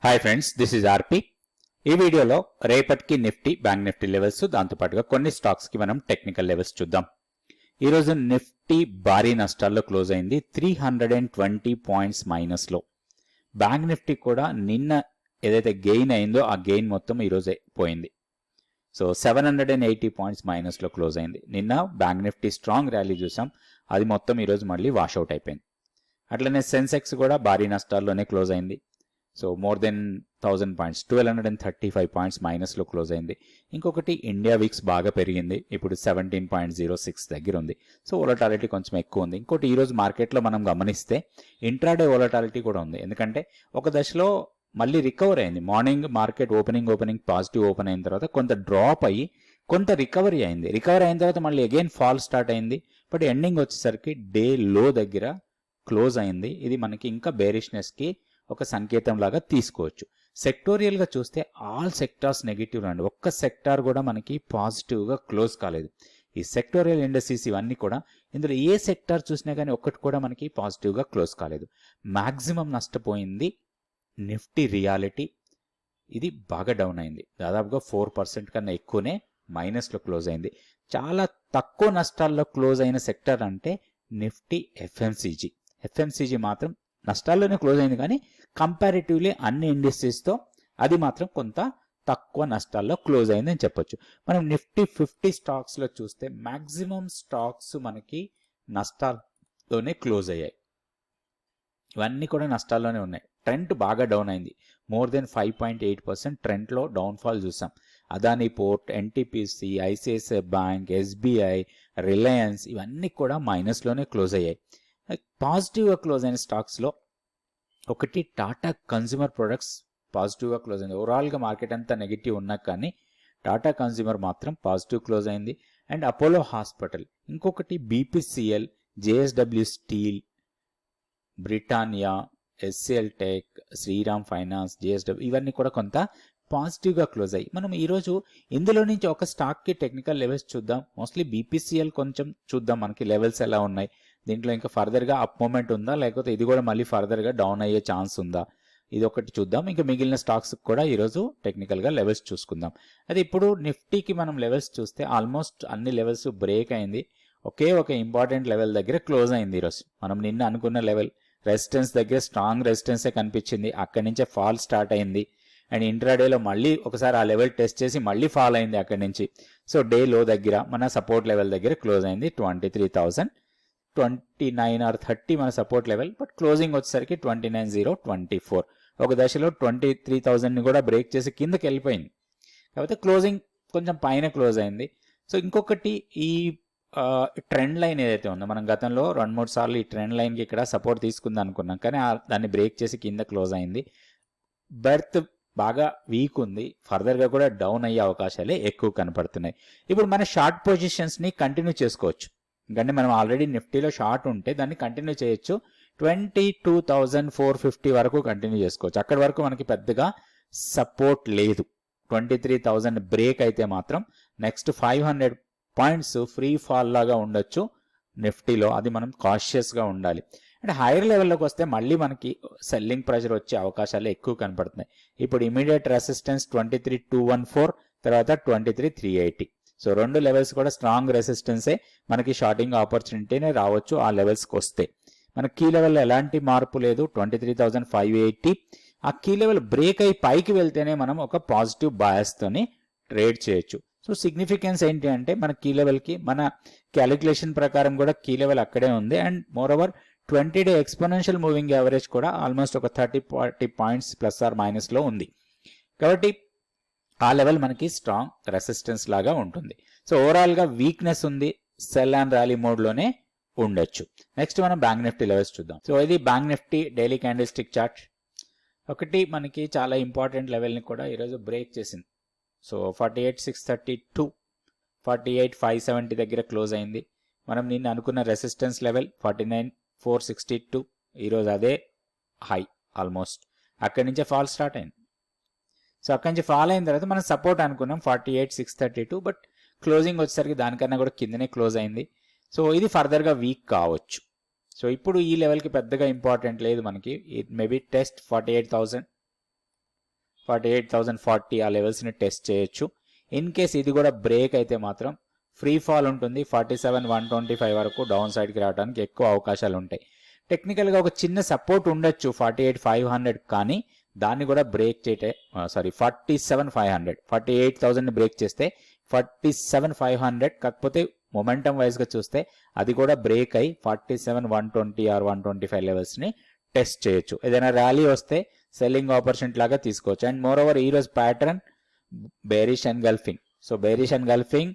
Hi friends, this is ఆర్పి. ఈ వీడియోలో రేపటికి నిఫ్టీ, బ్యాంక్ నిఫ్టీ లెవెల్స్, దాంతోపాటుగా కొన్ని స్టాక్స్కి మనం టెక్నికల్ లెవెల్స్ చూద్దాం. ఈరోజు నిఫ్టీ భారీ నష్టాల్లో క్లోజ్ అయింది, 320 పాయింట్స్ మైనస్లో. బ్యాంక్ నిఫ్టీ కూడా నిన్న ఏదైతే గెయిన్ అయిందో ఆ గెయిన్ మొత్తం ఈరోజే పోయింది. సో 780 పాయింట్స్ మైనస్లో క్లోజ్ అయింది. నిన్న బ్యాంక్ నిఫ్టీ స్ట్రాంగ్ ర్యాలీ చూసాం, అది మొత్తం ఈరోజు మళ్ళీ వాష్అవుట్ అయిపోయింది. అట్లనే సెన్సెక్స్ కూడా భారీ నష్టాల్లోనే క్లోజ్ అయింది. So more than 1000 points, 1235 points మైనస్లో క్లోజ్ అయింది. ఇంకొకటి ఇండియా విక్స్ బాగా పెరిగింది, ఇప్పుడు 17.06 దగ్గర ఉంది. సో వోలటాలిటీ కొంచెం ఎక్కువ ఉంది. ఇంకోటి ఈరోజు మార్కెట్లో మనం గమనిస్తే ఇంట్రాడే వోలటాలిటీ కూడా ఉంది, ఎందుకంటే ఒక దశలో మళ్ళీ రికవర్ అయింది. Morning market opening positive open అయిన తర్వాత కొంత డ్రాప్ అయ్యి కొంత రికవరీ అయింది. రికవరీ అయిన తర్వాత మళ్ళీ అగైన్ ఫాల్ స్టార్ట్ అయింది. బట్ ఎండింగ్ వచ్చేసరికి డే లో దగ్గర క్లోజ్ అయింది. ఇది మనకి ఇంకా బేరిష్నెస్కి ఒక సంకేతం లాగా తీసుకోవచ్చు. సెక్టోరియల్గా చూస్తే ఆల్ సెక్టార్స్ నెగిటివ్ అండి, ఒక్క సెక్టార్ కూడా మనకి పాజిటివ్గా క్లోజ్ కాలేదు. ఈ సెక్టోరియల్ ఇండస్ట్రీస్ ఇవన్నీ కూడా, ఇందులో ఏ సెక్టార్ చూసినా కానీ ఒక్కటి కూడా మనకి పాజిటివ్గా క్లోజ్ కాలేదు. మ్యాక్సిమం నష్టపోయింది నిఫ్టీ రియాలిటీ, ఇది బాగా డౌన్ అయింది. దాదాపుగా 4% కన్నా ఎక్కువనే మైనస్లో క్లోజ్ అయింది. చాలా తక్కువ నష్టాల్లో క్లోజ్ అయిన సెక్టర్ అంటే నిఫ్టీ ఎఫ్ఎంసీజీ మాత్రం నష్టాల్లోనే క్లోజ్ అయింది, కానీ కంపారిటివ్లీ అన్ని ఇండస్ట్రీస్తో అది మాత్రం కొంత తక్కువ నష్టాల్లో క్లోజ్ అయిందని చెప్పొచ్చు. మనం నిఫ్టీ 50 స్టాక్స్లో చూస్తే మ్యాక్సిమం స్టాక్స్ మనకి నష్టాల్లోనే క్లోజ్ అయ్యాయి. ఇవన్నీ కూడా నష్టాల్లోనే ఉన్నాయి. ట్రెండ్ బాగా డౌన్ అయింది, మోర్ దెన్ 5.8% ట్రెండ్లో డౌన్ఫాల్ చూసాం. Adani port, NTPC, ICICI bank, SBI, Reliance ఇవన్నీ కూడా మైనస్లోనే క్లోజ్ అయ్యాయి. పాజిటివ్గా క్లోజ్ అయిన స్టాక్స్లో ఒకటి టాటా కన్స్యూమర్ ప్రొడక్ట్స్ పాజిటివ్గా క్లోజ్ అయింది. ఓవరాల్గా మార్కెట్ అంతా నెగిటివ్ ఉన్నా కానీ టాటా కన్స్యూమర్ మాత్రం పాజిటివ్ క్లోజ్ అయింది. అండ్ అపోలో హాస్పిటల్, ఇంకొకటి BPCL, JSW steel, Britannia, HCL tech, Shriram finance, JSW ఇవన్నీ కూడా కొంత పాజిటివ్గా క్లోజ్ అయ్యి. మనం ఈరోజు ఇందులో నుంచి ఒక స్టాక్కి టెక్నికల్ లెవెల్స్ చూద్దాం. మోస్ట్లీ బీపీసీఎల్ కొంచెం చూద్దాం, మనకి లెవెల్స్ ఎలా ఉన్నాయి, దీంట్లో ఇంకా ఫర్దర్గా అప్ మూమెంట్ ఉందా, లేకపోతే ఇది కూడా మళ్ళీ ఫర్దర్గా డౌన్ అయ్యే ఛాన్స్ ఉందా, ఇది ఒకటి చూద్దాం. ఇంకా మిగిలిన స్టాక్స్ కూడా ఈరోజు టెక్నికల్గా లెవెల్స్ చూసుకుందాం. అది ఇప్పుడు నిఫ్టీకి మనం లెవెల్స్ చూస్తే ఆల్మోస్ట్ అన్ని లెవెల్స్ బ్రేక్ అయింది. ఒకే ఒక ఇంపార్టెంట్ లెవెల్ దగ్గర క్లోజ్ అయింది ఈరోజు. మనం నిన్న అనుకున్న లెవెల్ రెసిస్టెన్స్ దగ్గర స్ట్రాంగ్ రెసిస్టెన్సే కనిపించింది, అక్కడి నుంచే ఫాల్ స్టార్ట్ అయింది. అండ్ ఇంట్రాడేలో మళ్ళీ ఒకసారి ఆ లెవెల్ టెస్ట్ చేసి మళ్ళీ ఫాల్ అయింది అక్కడి నుంచి. సో డే లో దగ్గర మన సపోర్ట్ లెవెల్ దగ్గర క్లోజ్ అయింది 23,029 or 30 మన సపోర్ట్ లెవెల్. బట్ క్లోజింగ్ వచ్చేసరికి 29,024. ఒక దశలో 23,000ని కూడా బ్రేక్ చేసి కిందకి వెళ్ళిపోయింది, కాకపోతే క్లోజింగ్ కొంచెం పైన క్లోజ్ అయింది. సో ఇంకొకటి ఈ ట్రెండ్ లైన్ ఏదైతే ఉందో, మనం గతంలో 2-3 సార్లు ఈ ట్రెండ్ లైన్కి ఇక్కడ సపోర్ట్ తీసుకుంది అనుకున్నాం, కానీ దాన్ని బ్రేక్ చేసి కింద క్లోజ్ అయింది. బెర్త్ బాగా వీక్ ఉంది, ఫర్దర్గా కూడా డౌన్ అయ్యే అవకాశాలే ఎక్కువ కనపడుతున్నాయి. ఇప్పుడు మన షార్ట్ పొజిషన్స్ని కంటిన్యూ చేసుకోవచ్చు, ఎందుకంటే మనం ఆల్రెడీ నిఫ్టీలో షార్ట్ ఉంటే దాన్ని కంటిన్యూ చేయొచ్చు. 22,450 వరకు కంటిన్యూ చేసుకోవచ్చు. అక్కడి వరకు మనకి పెద్దగా సపోర్ట్ లేదు. 23,000 బ్రేక్ అయితే మాత్రం నెక్స్ట్ 500 పాయింట్స్ ఫ్రీ ఫాల్ లాగా ఉండొచ్చు నిఫ్టీలో, అది మనం కాషియస్గా ఉండాలి. అండ్ హైయర్ లెవెల్లోకి వస్తే మళ్ళీ మనకి సెల్లింగ్ ప్రెషర్ వచ్చే అవకాశాలు ఎక్కువ కనపడుతున్నాయి. ఇప్పుడు ఇమీడియట్ రెసిస్టెన్స్ 23,214, తర్వాత 23,380. సో రెండు లెవెల్స్ కూడా స్ట్రాంగ్ రెసిస్టెన్సే, మనకి షార్టింగ్ ఆపర్చునిటీనే రావచ్చు ఆ లెవెల్స్కి వస్తే. మన కీ లెవెల్లో ఎలాంటి మార్పు లేదు, 23,580. ఆ కీ లెవెల్ బ్రేక్ అయి పైకి వెళ్తేనే మనం ఒక పాజిటివ్ బయాస్తోని ట్రేడ్ చేయొచ్చు. సో సిగ్నిఫికెన్స్ ఏంటి అంటే మన కీ లెవెల్కి, మన క్యాలిక్యులేషన్ ప్రకారం కూడా కీ లెవెల్ అక్కడే ఉంది. And more over 20-day exponential moving average కూడా ఆల్మోస్ట్ ఒక 30-40 పాయింట్స్ ప్లస్ ఆర్ మైనస్లో ఉంది. కాబట్టి ఆ లెవెల్ మనకి స్ట్రాంగ్ రెసిస్టెన్స్ లాగా ఉంటుంది. సో ఓవరాల్గా వీక్నెస్ ఉంది, సెల్ అండ్ ర్యాలీ మోడ్లోనే ఉండొచ్చు. నెక్స్ట్ మనం బ్యాంక్ నిఫ్టీ లెవెల్స్ చూద్దాం. సో ఇది bank Nifty daily candle stick chart. ఒకటి మనకి చాలా ఇంపార్టెంట్ లెవెల్ని కూడా ఈరోజు బ్రేక్ చేసింది. సో 48,632, 48,570 దగ్గర క్లోజ్ అయింది. మనం నిన్న అనుకున్న రెసిస్టెన్స్ లెవెల్ 49,462, ఈరోజు అదే హై ఆల్మోస్ట్. అక్కడి నుంచే ఫాల్ స్టార్ట్ అయింది. సో అక్కడి నుంచి ఫాల్ అయిన తర్వాత మనం సపోర్ట్ అనుకున్నాం 48,632, బట్ క్లోజింగ్ వచ్చేసరికి దానికన్నా కూడా కిందనే క్లోజ్ అయింది. సో ఇది ఫర్దర్గా వీక్ కావచ్చు. సో ఇప్పుడు ఈ లెవెల్కి పెద్దగా ఇంపార్టెంట్ లేదు మనకి, ఇట్ మేబీ టెస్ట్ 48,000 48,040 ఆ లెవెల్స్ని టెస్ట్ చేయొచ్చు. ఇన్ కేస్ ఇది కూడా బ్రేక్ అయితే మాత్రం ఫ్రీ ఫాల్ ఉంటుంది. 47,125 వరకు డౌన్ సైడ్కి రావడానికి ఎక్కువ అవకాశాలు ఉంటాయి. టెక్నికల్గా ఒక చిన్న సపోర్ట్ ఉండొచ్చు 48,500, కానీ దాన్ని కూడా బ్రేక్ చేయటే 47,500, 48,000ని బ్రేక్ చేస్తే 47,500, కాకపోతే మొమెంటం వైజ్గా చూస్తే అది కూడా బ్రేక్ అయి 47,120 ఆర్ 125 లెవెల్స్ని టెస్ట్ చేయొచ్చు. ఏదైనా ర్యాలీ వస్తే సెల్లింగ్ ఆపర్చునిటీ లాగా తీసుకోవచ్చు. అండ్ మోర్ ఓవర్ ఈరోజు pattern bearish engulfing. So bearish engulfing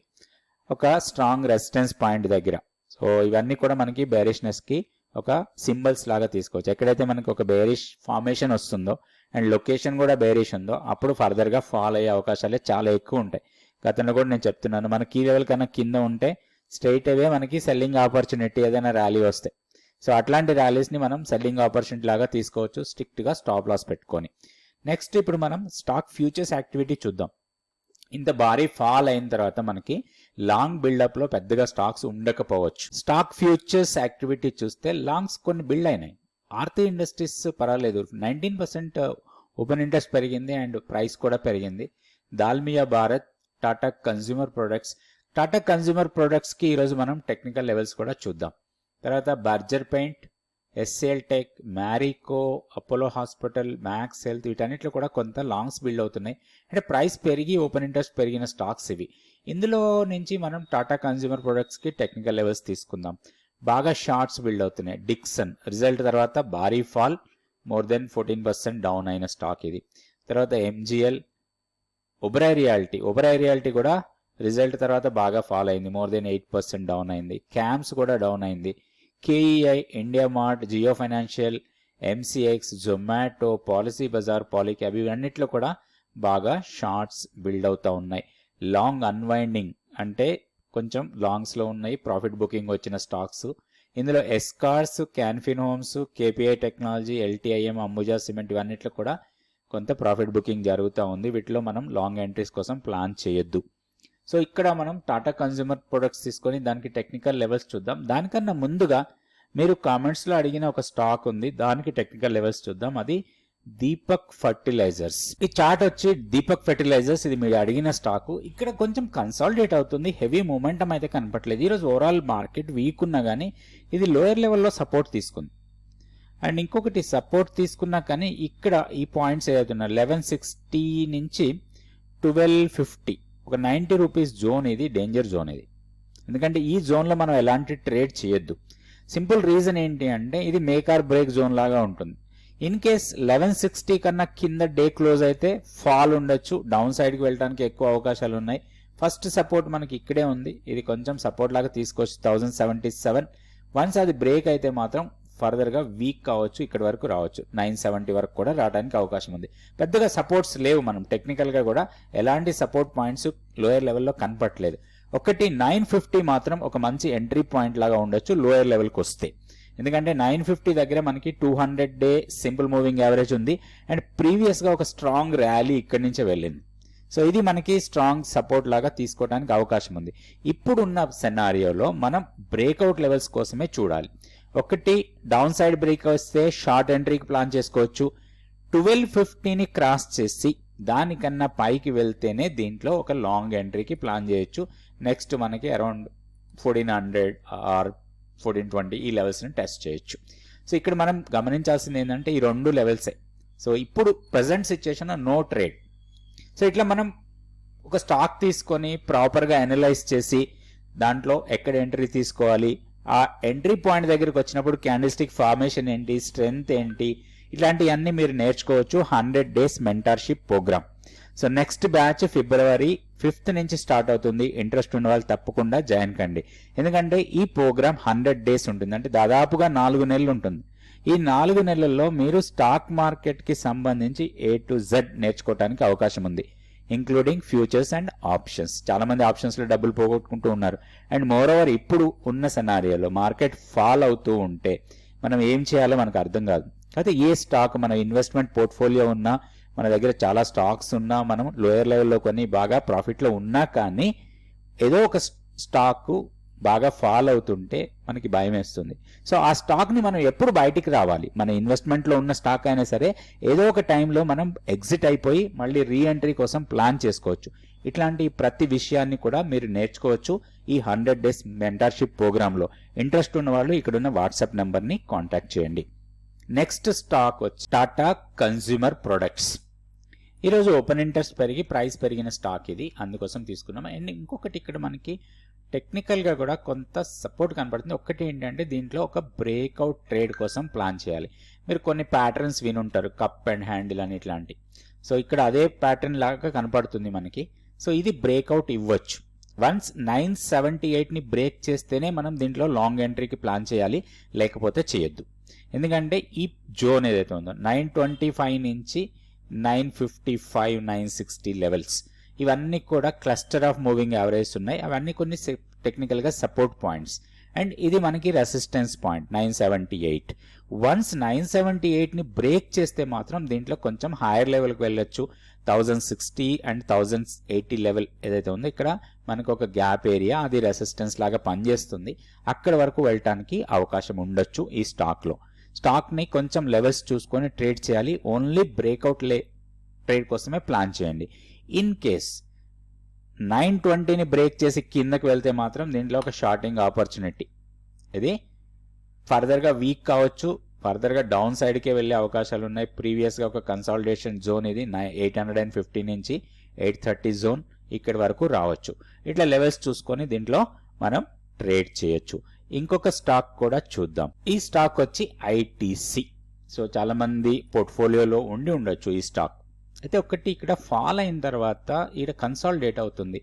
ఒక స్ట్రాంగ్ రెసిస్టెన్స్ పాయింట్ దగ్గర. సో ఇవన్నీ కూడా మనకి బేరిష్నెస్కి ఒక సింబల్స్ లాగా తీసుకోవచ్చు. ఎక్కడైతే మనకి ఒక బేరిష్ ఫార్మేషన్ వస్తుందో అండ్ లొకేషన్ కూడా బేరిష్ ఉందో అప్పుడు ఫర్దర్గా ఫాల్ అయ్యే అవకాశాలే చాలా ఎక్కువ ఉంటాయి. గతంలో కూడా నేను చెప్తున్నాను, మన కీ లెవెల్ కన్నా కింద ఉంటే స్ట్రైట్ అవే మనకి సెల్లింగ్ ఆపర్చునిటీ ఏదైనా ర్యాలీ వస్తే. సో అట్లాంటి ర్యాలీస్ని మనం సెల్లింగ్ ఆపర్చునిటీ లాగా తీసుకోవచ్చు స్ట్రిక్ట్గా స్టాప్ లాస్ పెట్టుకొని. నెక్స్ట్ ఇప్పుడు మనం స్టాక్ ఫ్యూచర్స్ యాక్టివిటీ చూద్దాం. ఇంత భారీ ఫాల్ అయిన తర్వాత మనకి లాంగ్ బిల్డప్లో పెద్దగా స్టాక్స్ ఉండకపోవచ్చు. స్టాక్ ఫ్యూచర్స్ యాక్టివిటీ చూస్తే లాంగ్స్ కొన్ని బిల్డ్ అయినాయి. ఆర్తి ఇండస్ట్రీస్ పర్వాలేదు, 19% ఓపెన్ ఇంట్రెస్ట్ పెరిగింది అండ్ ప్రైస్ కూడా పెరిగింది. దాల్మియా భారత్, టాటా కన్స్యూమర్ ప్రొడక్ట్స్కి ఈరోజు మనం టెక్నికల్ లెవెల్స్ కూడా చూద్దాం. తర్వాత Berger paint, SL tech, Marico, Apollo hospital, Max health, వీటన్నిటిలో కూడా కొంత లాంగ్స్ బిల్డ్ అవుతున్నాయి. అంటే ప్రైస్ పెరిగి ఓపెన్ ఇంట్రెస్ట్ పెరిగిన స్టాక్స్ ఇవి. ఇందులో నుంచి మనం టాటా కన్స్యూమర్ ప్రొడక్ట్స్కి టెక్నికల్ లెవెల్స్ తీసుకుందాం. బాగా షార్ట్స్ బిల్డ్ అవుతున్నాయి. డిక్సన్ రిజల్ట్ తర్వాత భారీ ఫాల్, మోర్ దెన్ 14% డౌన్ అయిన స్టాక్ ఇది. తర్వాత ఎంజిఎల్, ఒబెరాయ్ రియాలిటీ కూడా రిజల్ట్ తర్వాత బాగా ఫాల్ అయింది, మోర్ దెన్ 8% డౌన్ అయింది. క్యామ్స్ కూడా డౌన్ అయింది. KEI, India Mart, Jio financial, MCX, Zomato, policy bazaar, Polycab, ఇవన్నిట్లో కూడా బాగా షార్ట్స్ బిల్డ్ అవుతూ ఉన్నాయి. లాంగ్ అన్వైండింగ్ అంటే కొంచెం లాంగ్స్లో ఉన్నాయి, ప్రాఫిట్ బుకింగ్ వచ్చిన స్టాక్స్. ఇందులో Escorts, Canfin homes, KPI technology, LTIM, Ambuja cement, ఇవన్నిట్లో కూడా కొంత ప్రాఫిట్ బుకింగ్ జరుగుతూ ఉంది. వీటిలో మనం లాంగ్ ఎంట్రీస్ కోసం ప్లాన్ చేయొద్దు. సో ఇక్కడ మనం టాటా కన్స్యూమర్ ప్రొడక్ట్స్ తీసుకొని దానికి టెక్నికల్ లెవెల్స్ చూద్దాం. దానికన్నా ముందుగా మీరు కామెంట్స్లో అడిగిన ఒక స్టాక్ ఉంది, దానికి టెక్నికల్ లెవెల్స్ చూద్దాం. అది దీపక్ ఫర్టిలైజర్స్. ఈ చార్ట్ వచ్చి దీపక్ ఫర్టిలైజర్స్, ఇది మీరు అడిగిన స్టాకు. ఇక్కడ కొంచెం కన్సాలిడేట్ అవుతుంది, హెవీ మూమెంటం అయితే కనపట్లేదు. ఈరోజు ఓవరాల్ మార్కెట్ వీక్ ఉన్నా కానీ ఇది లోయర్ లెవెల్లో సపోర్ట్ తీసుకుంది. అండ్ ఇంకొకటి సపోర్ట్ తీసుకున్నా కానీ ఇక్కడ ఈ పాయింట్స్ ఏదవుతున్నారు 1160 నుంచి 1250, ఒక 90 రూపీస్ జోన్, ఇది డేంజర్ జోన్ ఇది. ఎందుకంటే ఈ జోన్లో మనం ఎలాంటి ట్రేడ్ చేయొద్దు. సింపుల్ రీజన్ ఏంటి అంటే ఇది మేక్ ఆర్ బ్రేక్ జోన్ లాగా ఉంటుంది. ఇన్ కేస్ 1160 కన్నా కింద డే క్లోజ్ అయితే ఫాల్ ఉండొచ్చు, డౌన్ సైడ్కి వెళ్ళడానికి ఎక్కువ అవకాశాలు ఉన్నాయి. ఫస్ట్ సపోర్ట్ మనకి ఇక్కడే ఉంది, ఇది కొంచెం సపోర్ట్ లాగా తీసుకోవచ్చు 1077. వన్స్ అది బ్రేక్ అయితే మాత్రం ఫర్దర్గా వీక్ కావచ్చు, ఇక్కడ వరకు రావచ్చు, 970 వరకు కూడా రావడానికి అవకాశం ఉంది. పెద్దగా సపోర్ట్స్ లేవు, మనం టెక్నికల్గా కూడా ఎలాంటి సపోర్ట్ పాయింట్స్ లోయర్ లెవెల్లో కనపట్లేదు. ఒకటి 950 మాత్రం ఒక మంచి ఎంట్రీ పాయింట్ లాగా ఉండొచ్చు లోయర్ లెవెల్కి వస్తే. ఎందుకంటే 950 దగ్గర మనకి 200 డే సింపుల్ మూవింగ్ యావరేజ్ ఉంది అండ్ ప్రీవియస్గా ఒక స్ట్రాంగ్ ర్యాలీ ఇక్కడి నుంచే వెళ్ళింది. సో ఇది మనకి స్ట్రాంగ్ సపోర్ట్ లాగా తీసుకోవడానికి అవకాశం ఉంది. ఇప్పుడున్న సెనారియోలో మనం బ్రేక్అవుట్ లెవెల్స్ కోసమే చూడాలి. ఒకటి డౌన్ సైడ్ బ్రేక్ వస్తే షార్ట్ ఎంట్రీకి ప్లాన్ చేసుకోవచ్చు. 1250ని క్రాస్ చేసి దానికన్నా పైకి వెళ్తేనే దీంట్లో ఒక లాంగ్ ఎంట్రీకి ప్లాన్ చేయొచ్చు. నెక్స్ట్ మనకి అరౌండ్ 1400 ఆర్ 1420 ఈ లెవెల్స్ని టెస్ట్ చేయొచ్చు. సో ఇక్కడ మనం గమనించాల్సింది ఏంటంటే ఈ రెండు లెవెల్సే. సో ఇప్పుడు present situation no trade. So ఇట్లా మనం ఒక స్టాక్ తీసుకొని ప్రాపర్గా అనలైజ్ చేసి దాంట్లో ఎక్కడ ఎంట్రీ తీసుకోవాలి, ఆ ఎంట్రీ పాయింట్ దగ్గరికి వచ్చినప్పుడు క్యాండిల్ స్టిక్ ఫార్మేషన్ ఏంటి, స్ట్రెంగ్త్ ఏంటి, ఇట్లాంటివన్నీ మీరు నేర్చుకోవచ్చు 100 days mentorship programme. So next batch February 5th నుంచి స్టార్ట్ అవుతుంది. ఇంట్రెస్ట్ ఉన్న వాళ్ళు తప్పకుండా జాయిన్ కండి. ఎందుకంటే ఈ ప్రోగ్రామ్ 100 days ఉంటుంది, అంటే దాదాపుగా 4 నెలలు ఉంటుంది. ఈ 4 నెలల్లో మీరు స్టాక్ మార్కెట్కి సంబంధించి A to Z నేర్చుకోవడానికి అవకాశం ఉంది, ఇంక్లూడింగ్ ఫ్యూచర్స్ అండ్ ఆప్షన్స్. చాలా మంది ఆప్షన్స్లో డబ్బులు పోగొట్టుకుంటూ ఉన్నారు. అండ్ మోర్ ఓవర్ ఇప్పుడు ఉన్న సెనారియోలో మార్కెట్ ఫాల్ అవుతూ ఉంటే మనం ఏం చేయాలో మనకు అర్థం కాదు. అయితే ఏ స్టాక్ మన ఇన్వెస్ట్మెంట్ పోర్ట్ఫోలియో ఉన్నా, మన దగ్గర చాలా స్టాక్స్ ఉన్నా, మనం లోయర్ లెవెల్లో కొన్ని బాగా ప్రాఫిట్లో ఉన్నా కానీ ఏదో ఒక స్టాక్ బాగా ఫాల్ అవుతుంటే మనకి భయం వేస్తుంది. సో ఆ స్టాక్ని మనం ఎప్పుడు బయటికి రావాలి, మన ఇన్వెస్ట్మెంట్లో ఉన్న స్టాక్ అయినా సరే ఏదో ఒక టైంలో మనం ఎగ్జిట్ అయిపోయి మళ్ళీ రీఎంట్రీ కోసం ప్లాన్ చేసుకోవచ్చు. ఇట్లాంటి ప్రతి విషయాన్ని కూడా మీరు నేర్చుకోవచ్చు ఈ 100 days మెంటర్షిప్ ప్రోగ్రాంలో. ఇంట్రెస్ట్ ఉన్న వాళ్ళు ఇక్కడున్న వాట్సాప్ నెంబర్ని కాంటాక్ట్ చేయండి. నెక్స్ట్ స్టాక్ వచ్చి టాటా కన్స్యూమర్ ప్రొడక్ట్స్. ఈరోజు ఓపెన్ ఇంట్రెస్ట్ పెరిగి ప్రైస్ పెరిగిన స్టాక్ ఇది, అందుకోసం తీసుకున్నాం. అండ్ ఇంకొకటి ఇక్కడ మనకి టెక్నికల్గా కూడా కొంత సపోర్ట్ కనపడుతుంది. ఒకటి ఏంటంటే దీంట్లో ఒక బ్రేక్అవుట్ ట్రేడ్ కోసం ప్లాన్ చేయాలి. మీరు కొన్ని ప్యాటర్న్స్ వినుంటారు, కప్ అండ్ హ్యాండిల్ అని ఇట్లాంటి. సో ఇక్కడ అదే ప్యాటర్న్ లాగా కనపడుతుంది మనకి. సో ఇది బ్రేక్అవుట్ ఇవ్వచ్చు. వన్స్ 978ని బ్రేక్ చేస్తేనే మనం దీంట్లో లాంగ్ ఎంట్రీకి ప్లాన్ చేయాలి, లేకపోతే చేయొద్దు. ఎందుకంటే ఈ జోన్ ఏదైతే ఉందో 925 నుంచి 955, 960 లెవెల్స్, ఇవన్నీ కూడా క్లస్టర్ ఆఫ్ మూవింగ్ యావరేజ్ ఉన్నాయి. అవన్నీ కొన్ని టెక్నికల్గా సపోర్ట్ పాయింట్స్. అండ్ ఇది మనకి రెసిస్టెన్స్ పాయింట్ 978. వన్స్ 978ని బ్రేక్ చేస్తే మాత్రం దీంట్లో కొంచెం హైయర్ లెవెల్కి వెళ్ళొచ్చు. 1060 అండ్ 1080 లెవెల్ ఏదైతే ఉందో ఇక్కడ మనకు ఒక గ్యాప్ ఏరియా, అది రెసిస్టెన్స్ లాగా పనిచేస్తుంది. అక్కడ వరకు వెళ్ళటానికి అవకాశం ఉండొచ్చు ఈ స్టాక్లో. స్టాక్ని కొంచెం లెవెల్స్ చూసుకొని ట్రేడ్ చేయాలి. ఓన్లీ బ్రేక్అవుట్ ట్రేడ్ కోసమే ప్లాన్ చేయండి. ఇన్ కేస్ 920ని బ్రేక్ చేసి కిందకి వెళ్తే మాత్రం దీంట్లో ఒక షార్టింగ్ ఆపర్చునిటీ, ఇది ఫర్దర్గా వీక్ కావచ్చు, ఫర్దర్గా డౌన్ సైడ్కే వెళ్ళే అవకాశాలు ఉన్నాయి. ప్రీవియస్గా ఒక కన్సాలిడేషన్ జోన్ ఇది 850 నుంచి 830 జోన్ ఇక్కడి వరకు రావచ్చు. ఇట్లా లెవెల్స్ చూసుకొని దీంట్లో మనం ట్రేడ్ చేయొచ్చు. ఇంకొక స్టాక్ కూడా చూద్దాం. ఈ స్టాక్ వచ్చి ఐటీసీ. సో చాలా మంది పోర్ట్ఫోలియోలో ఉండి ఉండొచ్చు ఈ స్టాక్. అయితే ఒకటి ఇక్కడ ఫాల్ అయిన తర్వాత ఇక్కడ కన్సాలిడేట్ అవుతుంది.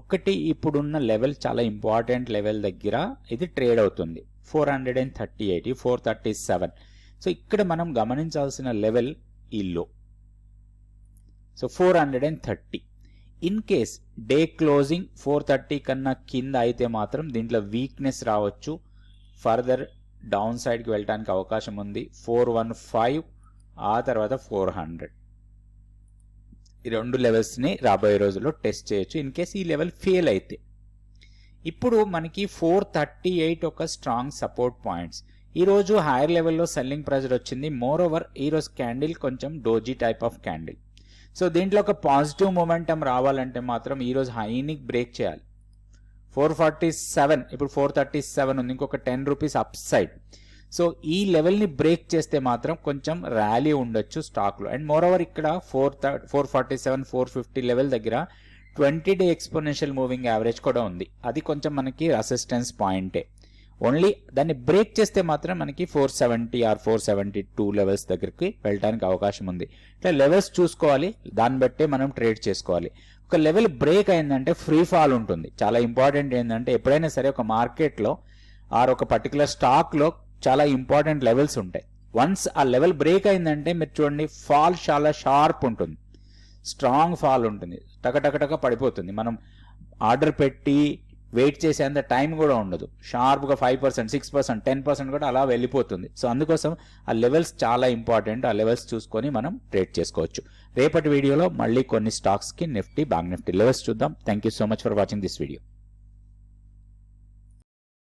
ఒకటి ఇప్పుడున్న లెవెల్ చాలా ఇంపార్టెంట్ లెవెల్ దగ్గర ఇది ట్రేడ్ అవుతుంది. 438, 437. సో ఇక్కడ మనం గమనించాల్సిన లెవెల్ ఈ లో. So 430. In case day closing 430 కన్నా కింద అయితే మాత్రం దీంట్లో వీక్నెస్ రావచ్చు, ఫర్దర్ డౌన్ సైడ్కి వెళ్ళడానికి అవకాశం ఉంది. 415 ఆ తర్వాత 400, ఈ రెండు లెవెల్స్ని రాబోయే రోజుల్లో టెస్ట్ చేయొచ్చు ఇన్ కేస్ ఈ లెవెల్ ఫెయిల్ అయితే. ఇప్పుడు మనకి 438 ఒక స్ట్రాంగ్ సపోర్ట్ పాయింట్స్. ఈరోజు హైయర్ లెవెల్లో సెల్లింగ్ ప్రెజర్ వచ్చింది. మోర్ ఓవర్ ఈరోజు క్యాండిల్ కొంచెం doji type of candle. So దీంట్లో ఒక పాజిటివ్ మొమెంటం రావాలంటే మాత్రం ఈరోజు హైని బ్రేక్ చేయాలి. 447, ఇప్పుడు 437 ఉంది, ఇంకొక 10 రూపీస్ అప్ సైడ్. సో ఈ లెవెల్ని బ్రేక్ చేస్తే మాత్రం కొంచెం ర్యాలీ ఉండొచ్చు స్టాక్లో. అండ్ మోర్ ఓవర్ ఇక్కడ 447, 450 లెవెల్ దగ్గర 20-day ఎక్స్పోనెన్షియల్ మూవింగ్ యావరేజ్ కూడా ఉంది. అది కొంచెం మనకి రెసిస్టెన్స్ పాయింటే. ఓన్లీ దాన్ని బ్రేక్ చేస్తే మాత్రం మనకి 470 ఆర్ 472 లెవెల్స్ దగ్గరికి వెళ్ళడానికి అవకాశం ఉంది. ఇట్లా లెవెల్స్ చూసుకోవాలి, దాన్ని బట్టే మనం ట్రేడ్ చేసుకోవాలి. ఒక లెవెల్ బ్రేక్ అయిందంటే ఫ్రీ ఫాల్ ఉంటుంది. చాలా ఇంపార్టెంట్ ఏంటంటే ఎప్పుడైనా సరే ఒక మార్కెట్లో ఆర్ ఒక పర్టికులర్ స్టాక్లో చాలా ఇంపార్టెంట్ లెవెల్స్ ఉంటాయి. వన్స్ ఆ లెవెల్ బ్రేక్ అయిందంటే మీరు చూడండి ఫాల్ చాలా షార్ప్ ఉంటుంది, స్ట్రాంగ్ ఫాల్ ఉంటుంది, టకటకటక పడిపోతుంది. మనం ఆర్డర్ పెట్టి వెయిట్ చేసేంత టైం కూడా ఉండదు. షార్ప్గా 5%, 6%, 10% కూడా అలా వెళ్ళిపోతుంది. సో అందుకోసం ఆ లెవెల్స్ చాలా ఇంపార్టెంట్. ఆ లెవెల్స్ చూసుకొని మనం ట్రేడ్ చేసుకోవచ్చు. రేపటి వీడియోలో మళ్ళీ కొన్ని స్టాక్స్కి నిఫ్టీ, బ్యాంక్ నిఫ్టీ లెవెల్స్ చూద్దాం. Thank you so much for watching this video.